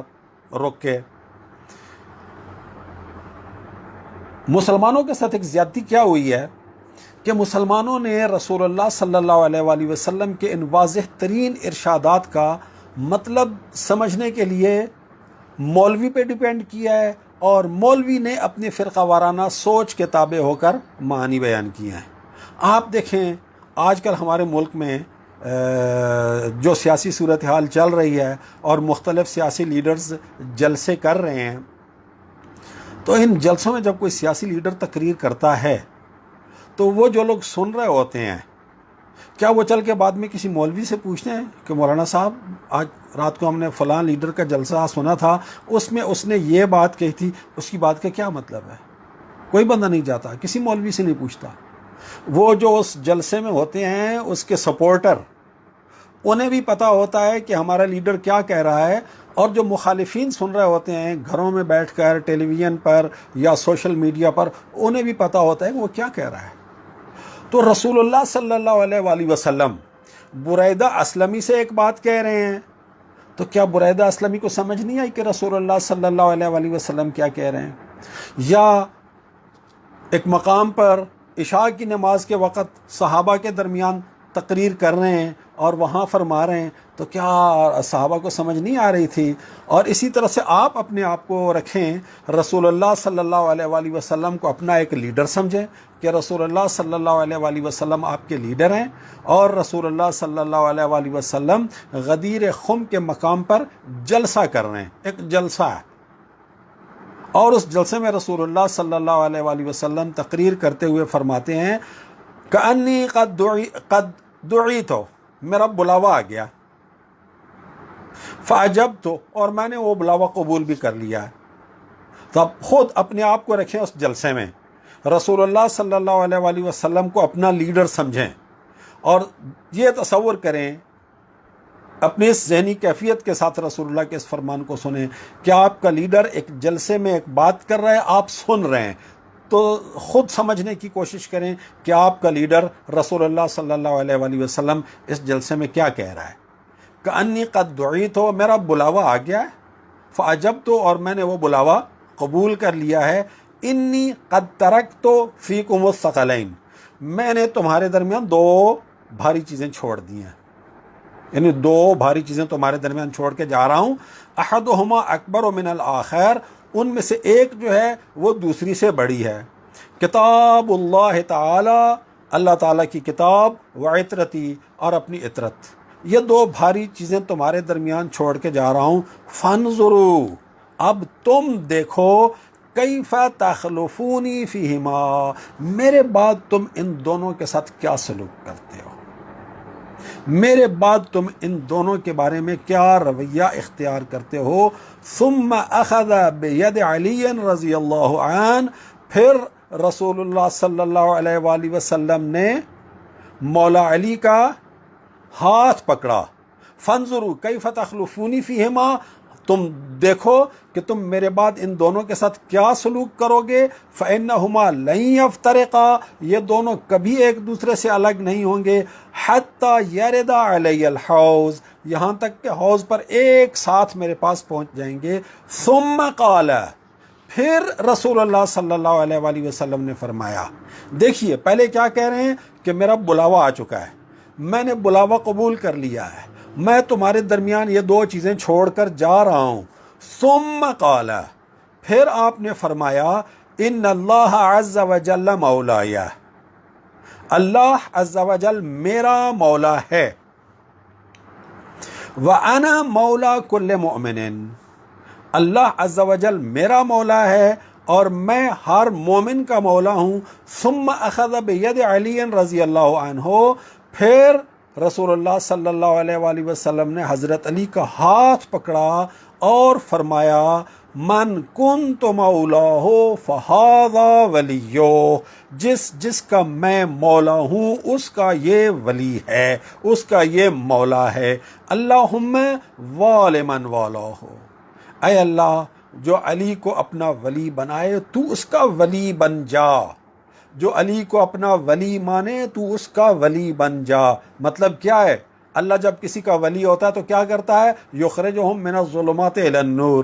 رک کے، مسلمانوں کے ساتھ ایک زیادتی کیا ہوئی ہے کہ مسلمانوں نے رسول اللہ صلی اللہ علیہ وآلہ وسلم کے ان واضح ترین ارشادات کا مطلب سمجھنے کے لیے مولوی پہ ڈیپینڈ کیا ہے، اور مولوی نے اپنی فرقہ وارانہ سوچ کے تابع ہو کر معانی بیان کیے ہیں. آپ دیکھیں آج کل ہمارے ملک میں جو سیاسی صورتحال چل رہی ہے اور مختلف سیاسی لیڈرز جلسے کر رہے ہیں، تو ان جلسوں میں جب کوئی سیاسی لیڈر تقریر کرتا ہے تو وہ جو لوگ سن رہے ہوتے ہیں، کیا وہ چل کے بعد میں کسی مولوی سے پوچھتے ہیں کہ مولانا صاحب آج رات کو ہم نے فلاں لیڈر کا جلسہ سنا تھا، اس میں اس نے یہ بات کہی تھی، اس کی بات کا کیا مطلب ہے؟ کوئی بندہ نہیں جاتا، کسی مولوی سے نہیں پوچھتا. وہ جو اس جلسے میں ہوتے ہیں اس کے سپورٹر، انہیں بھی پتہ ہوتا ہے کہ ہمارا لیڈر کیا کہہ رہا ہے، اور جو مخالفین سن رہے ہوتے ہیں گھروں میں بیٹھ کر ٹیلی ویژن پر یا سوشل میڈیا پر، انہیں بھی پتہ ہوتا ہے کہ وہ کیا کہہ رہا ہے. تو رسول اللہ صلی اللہ علیہ وآلہ وسلم بریدہ اسلمی سے ایک بات کہہ رہے ہیں، تو کیا بریدہ اسلمی کو سمجھ نہیں آئی کہ رسول اللہ صلی اللہ علیہ وآلہ وسلم کیا کہہ رہے ہیں؟ یا ایک مقام پر عشاء کی نماز کے وقت صحابہ کے درمیان تقریر کر رہے ہیں اور وہاں فرما رہے ہیں، تو کیا صحابہ کو سمجھ نہیں آ رہی تھی؟ اور اسی طرح سے آپ اپنے آپ کو رکھیں، رسول اللہ صلی اللہ علیہ وآلہ وسلم کو اپنا ایک لیڈر سمجھیں کہ رسول اللہ صلی اللہ علیہ وآلہ وسلم آپ کے لیڈر ہیں، اور رسول اللہ صلی اللہ علیہ وآلہ وسلم غدیر خم کے مقام پر جلسہ کر رہے ہیں، ایک جلسہ ہے، اور اس جلسے میں رسول اللہ صلی اللہ علیہ وآلہ وسلم تقریر کرتے ہوئے فرماتے ہیں کأنی قد دعیتو، میرا بلاوا آ گیا. فأجبتو، اور میں نے وہ بلاوا قبول بھی کر لیا ہے. تو اب خود اپنے آپ کو رکھیں اس جلسے میں، رسول اللہ صلی اللہ علیہ وآلہ وسلم کو اپنا لیڈر سمجھیں، اور یہ تصور کریں، اپنی اس ذہنی کیفیت کے ساتھ رسول اللہ کے اس فرمان کو سنیں کہ آپ کا لیڈر ایک جلسے میں ایک بات کر رہا ہے، آپ سن رہے ہیں، تو خود سمجھنے کی کوشش کریں کہ آپ کا لیڈر رسول اللہ صلی اللہ علیہ وآلہ وسلم اس جلسے میں کیا کہہ رہا ہے. کأنی قد دعیتو، میرا بلاوا آ گیا ہے. فأجبتو، اور میں نے وہ بلاوا قبول کر لیا ہے. انی قد ترکتو فیکم الثقلین، میں نے تمہارے درمیان دو بھاری چیزیں چھوڑ دی ہیں، یعنی دو بھاری چیزیں تمہارے درمیان چھوڑ کے جا رہا ہوں. احدہما اکبر من الآخر، ان میں سے ایک جو ہے وہ دوسری سے بڑی ہے. کتاب اللہ تعالی، اللہ تعالیٰ کی کتاب، وعطرتی، اور اپنی عطرت، یہ دو بھاری چیزیں تمہارے درمیان چھوڑ کے جا رہا ہوں. فانظروا، اب تم دیکھو، کیف تخلفونی فیہما، میرے بعد تم ان دونوں کے ساتھ کیا سلوک کرتے ہو، میرے بعد تم ان دونوں کے بارے میں کیا رویہ اختیار کرتے ہو. ثم اخذ بید علی رضی اللہ عنہ، پھر رسول اللہ صلی اللہ علیہ وآلہ وسلم نے مولا علی کا ہاتھ پکڑا. فانظروا کیف تخلفونی فیہما، تم دیکھو کہ تم میرے بعد ان دونوں کے ساتھ کیا سلوک کرو گے. فإنہما لن یفترقا، یہ دونوں کبھی ایک دوسرے سے الگ نہیں ہوں گے. حتی یرد علی الحوض، یہاں تک کہ حوض پر ایک ساتھ میرے پاس پہنچ جائیں گے. ثم قال، پھر رسول اللہ صلی اللہ علیہ وآلہ وسلم نے فرمایا، دیکھیے پہلے کیا کہہ رہے ہیں کہ میرا بلاوا آ چکا ہے، میں نے بلاوا قبول کر لیا ہے، میں تمہارے درمیان یہ دو چیزیں چھوڑ کر جا رہا ہوں. ثم قال، پھر آپ نے فرمایا، ان اللہ عز وجل مولایا، اللہ عز وجل میرا مولا ہے. وَأَنَا مولا کل مؤمن، اللہ عز و جل میرا مولا ہے اور میں ہر مومن کا مولا ہوں. ثم اخذ بید علی رضی اللہ عنہ، پھر رسول اللہ صلی اللہ علیہ وآلہ وسلم نے حضرت علی کا ہاتھ پکڑا اور فرمایا من کنت مولاہ فہذا ولیہ، جس کا میں مولا ہوں اس کا یہ ولی ہے، اس کا یہ مولا ہے. اللہم وال من والاہ، اے اللہ جو علی کو اپنا ولی بنائے تو اس کا ولی بن جا، جو علی کو اپنا ولی مانے تو اس کا ولی بن جا. مطلب کیا ہے؟ اللہ جب کسی کا ولی ہوتا ہے تو کیا کرتا ہے؟ یخرجہم من الظلمات الی النور.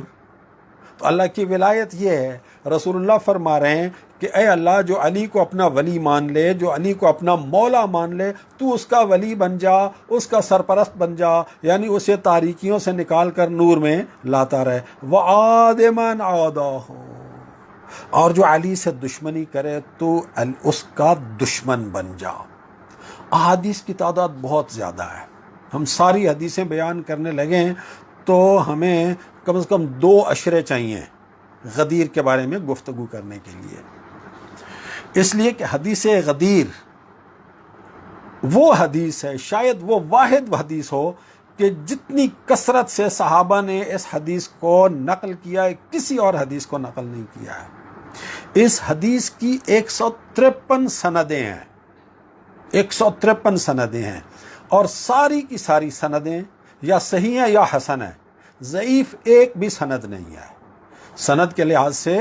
تو اللہ کی ولایت یہ ہے. رسول اللہ فرما رہے ہیں کہ اے اللہ جو علی کو اپنا ولی مان لے، جو علی کو اپنا مولا مان لے، تو اس کا ولی بن جا، اس کا سرپرست بن جا، یعنی اسے تاریکیوں سے نکال کر نور میں لاتا رہے. وعاد من عاداہ، اور جو علی سے دشمنی کرے تو اس کا دشمن بن جا. احادیث کی تعداد بہت زیادہ ہے، ہم ساری حدیثیں بیان کرنے لگے ہیں تو ہمیں کم از کم 2 اشرے چاہیے غدیر کے بارے میں گفتگو کرنے کے لیے. اس لیے کہ حدیث غدیر وہ حدیث ہے، شاید وہ واحد حدیث ہو کہ جتنی کثرت سے صحابہ نے اس حدیث کو نقل کیا ہے، کسی اور حدیث کو نقل نہیں کیا ہے. اس حدیث کی 153 سندیں ہیں، 153 سندیں ہیں، اور ساری کی ساری سندیں یا صحیح ہیں یا حسن ہیں، ضعیف ایک بھی سند نہیں ہے. سند کے لحاظ سے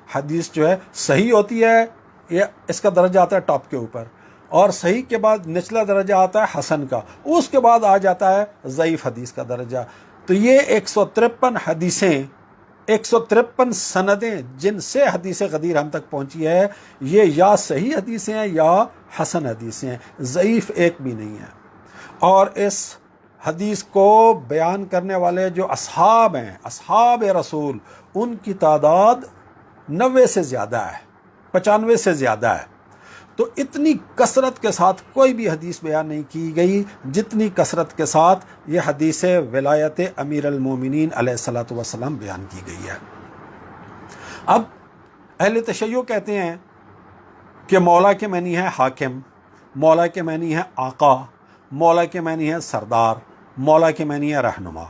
حدیث جو ہے صحیح ہوتی ہے، یہ اس کا درجہ آتا ہے ٹاپ کے اوپر، اور صحیح کے بعد نچلا درجہ آتا ہے حسن کا، اس کے بعد آ جاتا ہے ضعیف حدیث کا درجہ. تو یہ 153 حدیثیں، 153 سندیں جن سے حدیث غدیر ہم تک پہنچی ہے، یہ یا صحیح حدیثیں ہیں یا حسن حدیثیں ہیں، ضعیف ایک بھی نہیں ہے. اور اس حدیث کو بیان کرنے والے جو اصحاب ہیں، اصحاب رسول، ان کی تعداد 90 سے زیادہ ہے، 95 سے زیادہ ہے. تو اتنی کثرت کے ساتھ کوئی بھی حدیث بیان نہیں کی گئی جتنی کثرت کے ساتھ یہ حدیث ولایت امیر المومنین علیہ الصلوۃ والسلام بیان کی گئی ہے. اب اہل تشیع کہتے ہیں کہ مولا کے معنی ہے حاکم، مولا کے معنی ہے آقا، مولا کے معنی ہے سردار، مولا کے معنی ہے رہنما.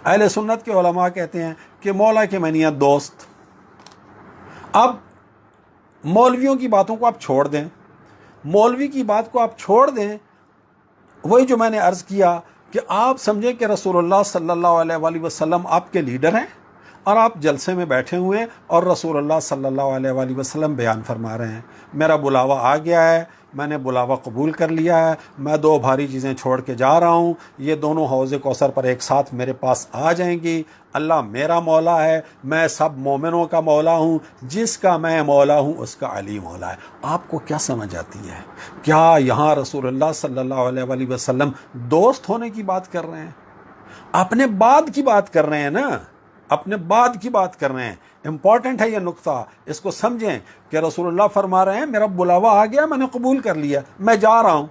اہل سنت کے علماء کہتے ہیں کہ مولا کے معنی ہے دوست. اب مولویوں کی باتوں کو آپ چھوڑ دیں، مولوی کی بات کو آپ چھوڑ دیں. وہی جو میں نے عرض کیا کہ آپ سمجھیں کہ رسول اللہ صلی اللہ علیہ وآلہ وسلم آپ کے لیڈر ہیں اور آپ جلسے میں بیٹھے ہوئے ہیں اور رسول اللہ صلی اللہ علیہ وآلہ وسلم بیان فرما رہے ہیں. میرا بلاوا آ گیا ہے، میں نے بلاوا قبول کر لیا ہے، میں 2 بھاری چیزیں چھوڑ کے جا رہا ہوں، یہ دونوں حوض کوثر پر ایک ساتھ میرے پاس آ جائیں گی. اللہ میرا مولا ہے، میں سب مومنوں کا مولا ہوں، جس کا میں مولا ہوں اس کا علی مولا ہے. آپ کو کیا سمجھ آتی ہے؟ کیا یہاں رسول اللہ صلی اللہ علیہ وآلہ وسلم دوست ہونے کی بات کر رہے ہیں؟ اپنے بعد کی بات کر رہے ہیں نا، اپنے بعد کی بات کر رہے ہیں. امپورٹنٹ ہے یہ نقطہ، اس کو سمجھیں کہ رسول اللہ فرما رہے ہیں میرا بلاوا آ گیا، میں نے قبول کر لیا، میں جا رہا ہوں.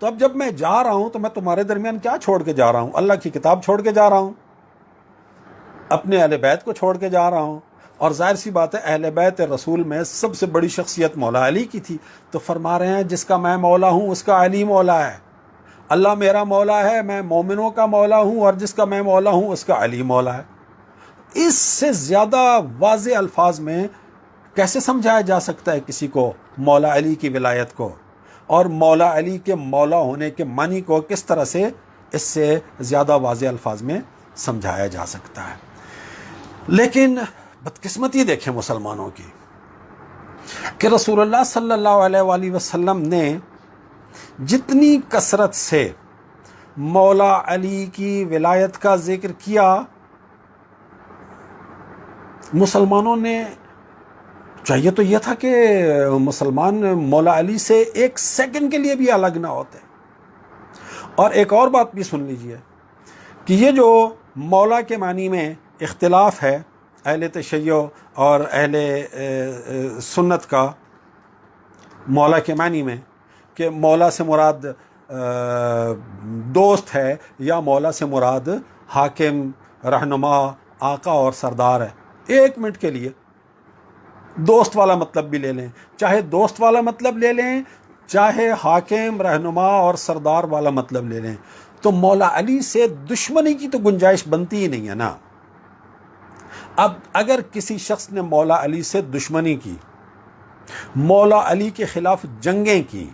تو اب جب میں جا رہا ہوں تو میں تمہارے درمیان کیا چھوڑ کے جا رہا ہوں؟ اللہ کی کتاب چھوڑ کے جا رہا ہوں، اپنے اہل بیت کو چھوڑ کے جا رہا ہوں. اور ظاہر سی بات ہے اہل بیت رسول میں سب سے بڑی شخصیت مولا علی کی تھی. تو فرما رہے ہیں جس کا میں مولا ہوں اس کا علی مولا ہے. اللہ میرا مولا ہے، میں مومنوں کا مولا ہوں، اور جس کا میں مولا ہوں اس کا علی مولا ہے. اس سے زیادہ واضح الفاظ میں کیسے سمجھایا جا سکتا ہے کسی کو مولا علی کی ولایت کو، اور مولا علی کے مولا ہونے کے معنی کو کس طرح سے اس سے زیادہ واضح الفاظ میں سمجھایا جا سکتا ہے. لیکن بدقسمتی دیکھیں مسلمانوں کی کہ رسول اللہ صلی اللہ علیہ وآلہ وسلم نے جتنی کثرت سے مولا علی کی ولایت کا ذکر کیا، مسلمانوں نے چاہیے تو یہ تھا کہ مسلمان مولا علی سے ایک سیکنڈ کے لیے بھی الگ نہ ہوتے. اور ایک اور بات بھی سن لیجئے کہ یہ جو مولا کے معنی میں اختلاف ہے اہل تشیع اور اہل سنت کا، مولا کے معنی میں کہ مولا سے مراد دوست ہے یا مولا سے مراد حاکم، رہنما، آقا اور سردار ہے، 1 منٹ کے لیے دوست والا مطلب بھی لے لیں، چاہے دوست والا مطلب لے لیں، چاہے حاکم، رہنما اور سردار والا مطلب لے لیں، تو مولا علی سے دشمنی کی تو گنجائش بنتی ہی نہیں ہے نا۔ اب اگر کسی شخص نے مولا علی سے دشمنی کی، مولا علی کے خلاف جنگیں کی،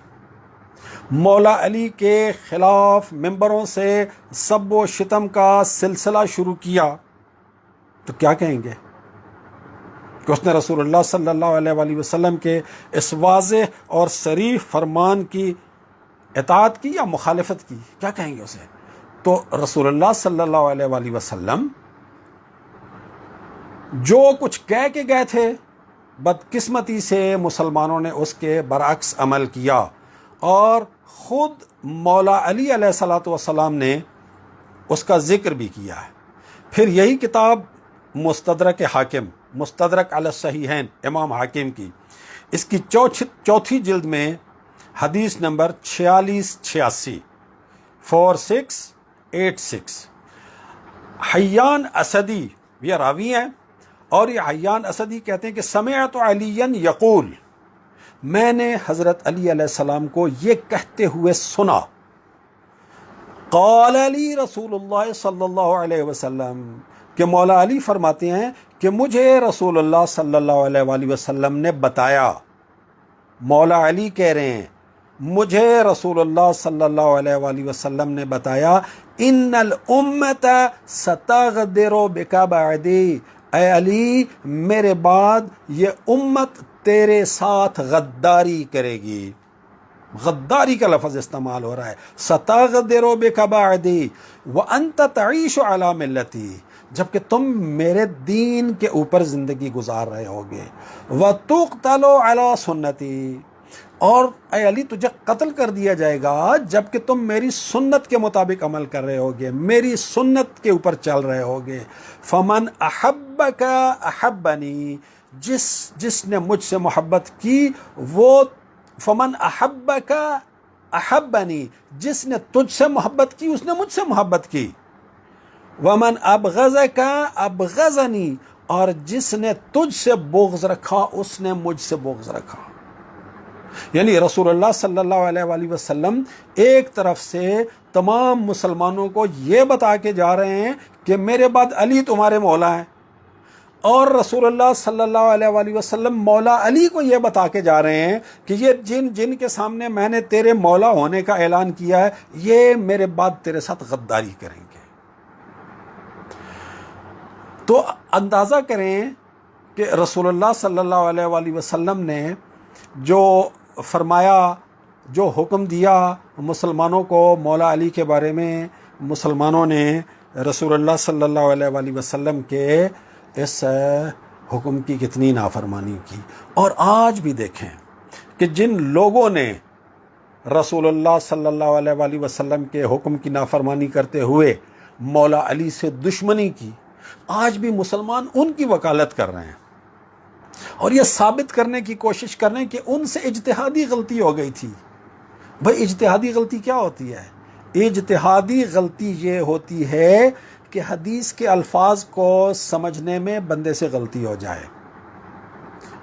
مولا علی کے خلاف ممبروں سے سب و شتم کا سلسلہ شروع کیا، تو کیا کہیں گے کہ اس نے رسول اللہ صلی اللہ علیہ وآلہ وسلم کے اس واضح اور صریح فرمان کی اطاعت کی یا مخالفت کی؟ کیا کہیں گے اسے؟ تو رسول اللہ صلی اللہ علیہ وآلہ وسلم جو کچھ کہہ کے گئے تھے، بدقسمتی سے مسلمانوں نے اس کے برعکس عمل کیا، اور خود مولا علی علیہ الصلوۃ والسلام نے اس کا ذکر بھی کیا ہے۔ پھر یہی کتاب مستدرک حاکم، مستدرک علی الصحیحین، امام حاکم کی، اس کی چوتھی جلد میں حدیث نمبر 4686 4686، حیان اسدی یہ راوی ہیں، اور یہ حیان اسدی کہتے ہیں کہ سمعت علی یقول، میں نے حضرت علی علیہ السلام کو یہ کہتے ہوئے سنا، قال علی رسول اللہ صلی اللہ علیہ وسلم، کہ مولا علی فرماتے ہیں کہ مجھے رسول اللہ صلی اللہ علیہ وآلہ وسلم نے بتایا، مولا علی کہہ رہے ہیں مجھے رسول اللہ صلی اللہ علیہ وآلہ وسلم نے بتایا، ان الامت ستغدر بک بعدی، اے علی میرے بعد یہ امت تیرے ساتھ غداری کرے گی۔ غداری کا لفظ استعمال ہو رہا ہے، ستغدر بک بعدی وانت تعیش علی ملتی، جبکہ تم میرے دین کے اوپر زندگی گزار رہے ہوگے، وتقتل علی سنتی، اور اے علی تجھے قتل کر دیا جائے گا جبکہ تم میری سنت کے مطابق عمل کر رہے ہوگے، میری سنت کے اوپر چل رہے ہوگے۔ فمن احبک احبنی، جس نے مجھ سے محبت کی وہ، فمن احبک احبنی، جس نے تجھ سے محبت کی اس نے مجھ سے محبت کی، ومن ابغضک ابغضنی، اور جس نے تجھ سے بغض رکھا اس نے مجھ سے بغض رکھا۔ یعنی رسول اللہ صلی اللہ علیہ وآلہ وسلم ایک طرف سے تمام مسلمانوں کو یہ بتا کے جا رہے ہیں کہ میرے بعد علی تمہارے مولا ہیں، اور رسول اللہ صلی اللہ علیہ وآلہ وسلم مولا علی کو یہ بتا کے جا رہے ہیں کہ یہ جن کے سامنے میں نے تیرے مولا ہونے کا اعلان کیا ہے، یہ میرے بعد تیرے ساتھ غداری کریں گے۔ تو اندازہ کریں کہ رسول اللہ صلی اللہ علیہ وآلہ وسلم نے جو فرمایا، جو حکم دیا مسلمانوں کو مولا علی کے بارے میں، مسلمانوں نے رسول اللہ صلی اللہ علیہ وآلہ وسلم کے اس حکم کی کتنی نافرمانی کی۔ اور آج بھی دیکھیں کہ جن لوگوں نے رسول اللہ صلی اللہ علیہ وآلہ وسلم کے حکم کی نافرمانی کرتے ہوئے مولا علی سے دشمنی کی، آج بھی مسلمان ان کی وکالت کر رہے ہیں، اور یہ ثابت کرنے کی کوشش کر رہے ہیں کہ ان سے اجتہادی غلطی ہو گئی تھی۔ بھائی اجتہادی غلطی کیا ہوتی ہے؟ اجتہادی غلطی یہ ہوتی ہے کہ حدیث کے الفاظ کو سمجھنے میں بندے سے غلطی ہو جائے۔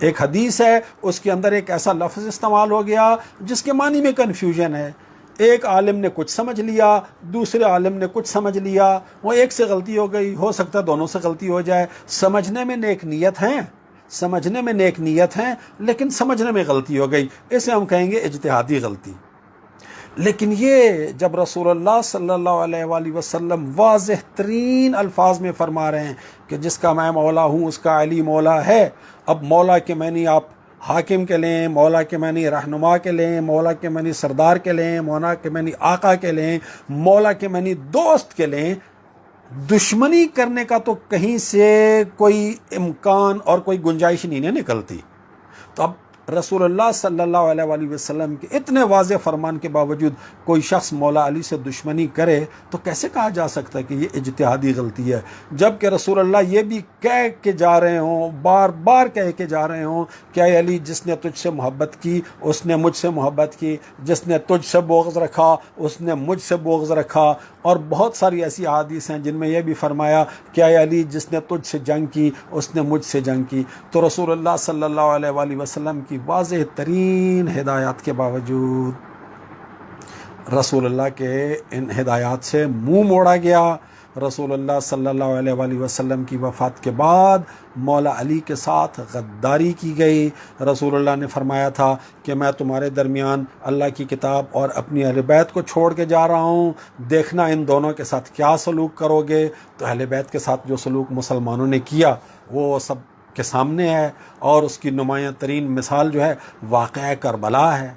ایک حدیث ہے، اس کے اندر ایک ایسا لفظ استعمال ہو گیا جس کے معنی میں کنفیوژن ہے، ایک عالم نے کچھ سمجھ لیا، دوسرے عالم نے کچھ سمجھ لیا، وہ ایک سے غلطی ہو گئی، ہو سکتا ہے دونوں سے غلطی ہو جائے۔ سمجھنے میں نیک نیت ہیں، سمجھنے میں نیک نیت ہیں، لیکن سمجھنے میں غلطی ہو گئی، اسے ہم کہیں گے اجتہادی غلطی۔ لیکن یہ جب رسول اللہ صلی اللہ علیہ وآلہ وسلم واضح ترین الفاظ میں فرما رہے ہیں کہ جس کا میں مولا ہوں اس کا علی مولا ہے، اب مولا کے معنی آپ حاکم کے لیں، مولا کے معنی رہنما کے لیں، مولا کے معنی سردار کے لیں، مولا کے معنی آقا کے لیں، مولا کے معنی دوست کے لیں، دشمنی کرنے کا تو کہیں سے کوئی امکان اور کوئی گنجائش نہیں نکلتی۔ تو اب رسول اللہ صلی اللہ علیہ وآلہ وسلم کے اتنے واضح فرمان کے باوجود کوئی شخص مولا علی سے دشمنی کرے تو کیسے کہا جا سکتا ہے کہ یہ اجتہادی غلطی ہے، جب کہ رسول اللہ یہ بھی کہہ کے جا رہے ہوں، بار بار کہہ کے جا رہے ہوں کہ اے علی، جس نے تجھ سے محبت کی اس نے مجھ سے محبت کی، جس نے تجھ سے بغض رکھا اس نے مجھ سے بغض رکھا، اور بہت ساری ایسی احادیث ہیں جن میں یہ بھی فرمایا کہ اے علی، جس نے تجھ سے جنگ کی اس نے مجھ سے جنگ کی۔ تو رسول اللہ صلی اللہ علیہ وآلہ وسلم کی واضح ترین ہدایات کے باوجود رسول اللہ کے ان ہدایات سے منہ موڑا گیا۔ رسول اللہ صلی اللہ علیہ وآلہ وسلم کی وفات کے بعد مولا علی کے ساتھ غداری کی گئی۔ رسول اللہ نے فرمایا تھا کہ میں تمہارے درمیان اللہ کی کتاب اور اپنی اہل بیت کو چھوڑ کے جا رہا ہوں، دیکھنا ان دونوں کے ساتھ کیا سلوک کرو گے۔ تو اہل بیت کے ساتھ جو سلوک مسلمانوں نے کیا وہ سب کے سامنے ہے، اور اس کی نمایاں ترین مثال جو ہے واقعہ کربلا ہے۔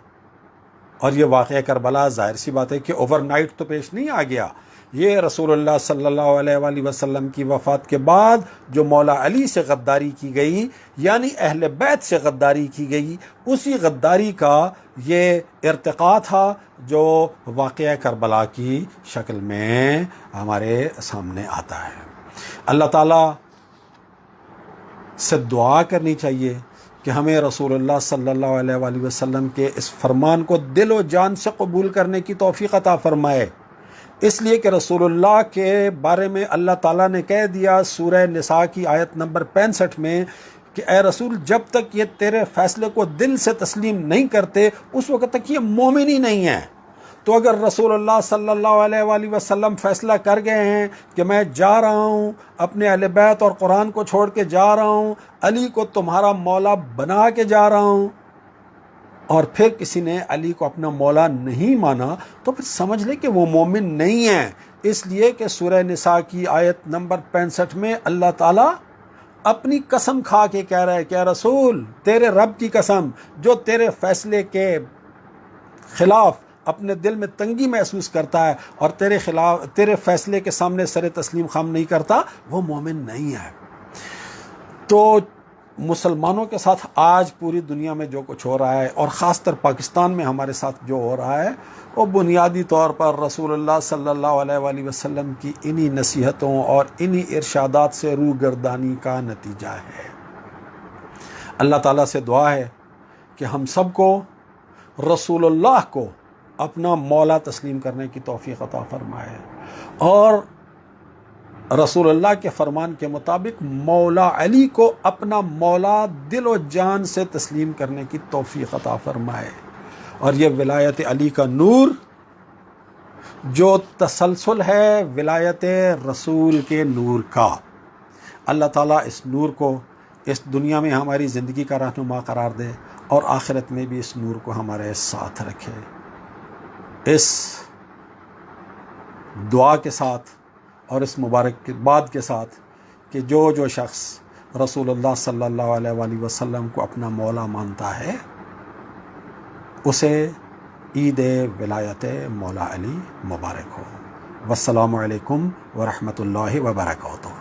اور یہ واقعہ کربلا ظاہر سی بات ہے کہ اوور نائٹ تو پیش نہیں آ گیا، یہ رسول اللہ صلی اللہ علیہ وآلہ وسلم کی وفات کے بعد جو مولا علی سے غداری کی گئی، یعنی اہل بیت سے غداری کی گئی، اسی غداری کا یہ ارتقا تھا جو واقعہ کربلا کی شکل میں ہمارے سامنے آتا ہے۔ اللہ تعالیٰ سے دعا کرنی چاہیے کہ ہمیں رسول اللہ صلی اللہ علیہ وآلہ وسلم کے اس فرمان کو دل و جان سے قبول کرنے کی توفیق عطا فرمائے، اس لیے کہ رسول اللہ کے بارے میں اللہ تعالیٰ نے کہہ دیا سورہ نساء کی آیت نمبر 65 میں کہ اے رسول، جب تک یہ تیرے فیصلے کو دل سے تسلیم نہیں کرتے اس وقت تک یہ مومن ہی نہیں ہے۔ تو اگر رسول اللہ صلی اللہ علیہ وآلہ وسلم فیصلہ کر گئے ہیں کہ میں جا رہا ہوں، اپنے اہل بیت اور قرآن کو چھوڑ کے جا رہا ہوں، علی کو تمہارا مولا بنا کے جا رہا ہوں، اور پھر کسی نے علی کو اپنا مولا نہیں مانا، تو پھر سمجھ لے کہ وہ مومن نہیں ہے۔ اس لیے کہ سورہ نساء کی آیت نمبر 65 میں اللہ تعالیٰ اپنی قسم کھا کے کہہ رہا ہے کہ اے رسول، تیرے رب کی قسم، جو تیرے فیصلے کے خلاف اپنے دل میں تنگی محسوس کرتا ہے اور تیرے فیصلے کے سامنے سر تسلیم خم نہیں کرتا، وہ مومن نہیں ہے۔ تو مسلمانوں کے ساتھ آج پوری دنیا میں جو کچھ ہو رہا ہے، اور خاص طر پاکستان میں ہمارے ساتھ جو ہو رہا ہے، وہ بنیادی طور پر رسول اللہ صلی اللہ علیہ وآلہ وسلم کی انہی نصیحتوں اور انہی ارشادات سے روگردانی کا نتیجہ ہے۔ اللہ تعالیٰ سے دعا ہے کہ ہم سب کو رسول اللہ کو اپنا مولا تسلیم کرنے کی توفیق عطا فرمائے، اور رسول اللہ کے فرمان کے مطابق مولا علی کو اپنا مولا دل و جان سے تسلیم کرنے کی توفیق عطا فرمائے، اور یہ ولایت علی کا نور جو تسلسل ہے ولایت رسول کے نور کا، اللہ تعالیٰ اس نور کو اس دنیا میں ہماری زندگی کا رہنما قرار دے، اور آخرت میں بھی اس نور کو ہمارے ساتھ رکھے۔ اس دعا کے ساتھ اور اس مبارک بات کے ساتھ کہ جو شخص رسول اللہ صلی اللہ علیہ وآلہ وسلم کو اپنا مولا مانتا ہے، اسے عید ولایت مولا علی مبارک ہو۔ والسلام علیکم ورحمۃ اللہ وبرکاتہ۔